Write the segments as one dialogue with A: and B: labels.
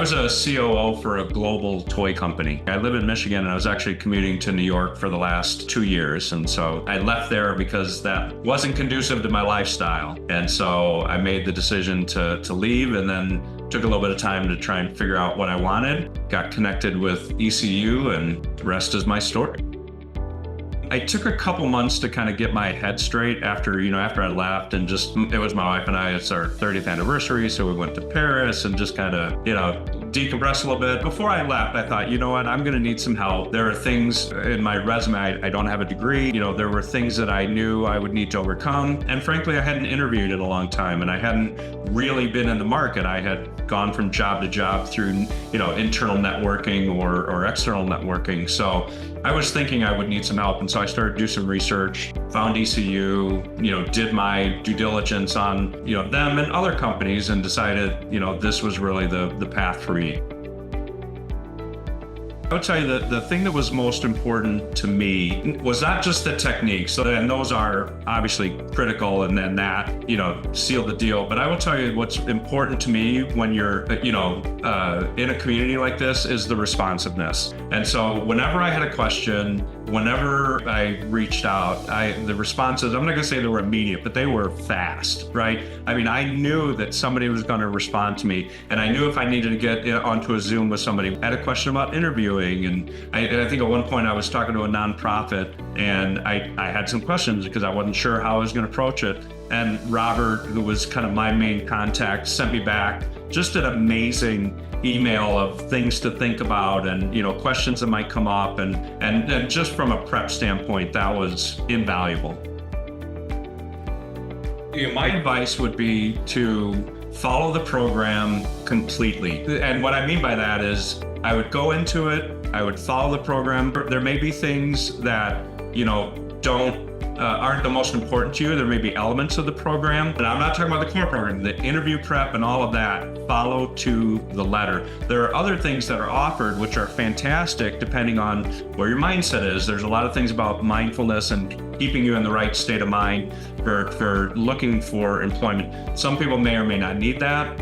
A: was a COO for a global toy company. I live in Michigan and I was actually commuting to New York for the last 2 years. And so I left there because that wasn't conducive to my lifestyle. And so I made the decision to leave, and then took a little bit of time to try and figure out what I wanted. Got connected with ECU, and the rest is my story. I took a couple months to kind of get my head straight after I left, and it was my wife and I, it's our 30th anniversary. So we went to Paris and just kind of, decompress a little bit. Before I left, I thought, you know what, I'm going to need some help. There are things in my resume, I don't have a degree. There were things that I knew I would need to overcome. And frankly, I hadn't interviewed in a long time, and I hadn't really been in the market. I had gone from job to job through, internal networking or external networking. So I was thinking I would need some help. And so I started to do some research, found ECU, did my due diligence on, them and other companies, and decided, this was really the path for me. I would tell you that the thing that was most important to me was not just the techniques, and those are obviously critical, and then that, sealed the deal. But I will tell you what's important to me when you're, in a community like this is the responsiveness. And so whenever I had a question, whenever I reached out, the responses, I'm not gonna say they were immediate, but they were fast, right? I mean, I knew that somebody was gonna respond to me, and I knew if I needed to get onto a Zoom with somebody. I had a question about interviewing, and I think at one point I was talking to a nonprofit, and I had some questions because I wasn't sure how I was gonna approach it. And Robert, who was kind of my main contact, sent me back just an amazing email of things to think about, and questions that might come up, and just from a prep standpoint, that was invaluable. My advice would be to follow the program completely. And what I mean by that is I would go into it, I would follow the program. There may be things that aren't the most important to you. There may be elements of the program, and I'm not talking about the core program, the interview prep and all of that, follow to the letter. There are other things that are offered which are fantastic depending on where your mindset is. There's a lot of things about mindfulness and keeping you in the right state of mind for looking for employment. Some people may or may not need that.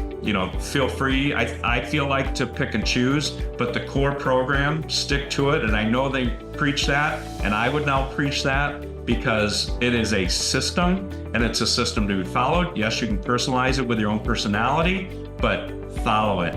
A: Feel free, I feel like, to pick and choose, but the core program, stick to it. And I know they preach that, and I would now preach that, because it is a system, and it's a system to be followed. Yes, you can personalize it with your own personality, but follow it.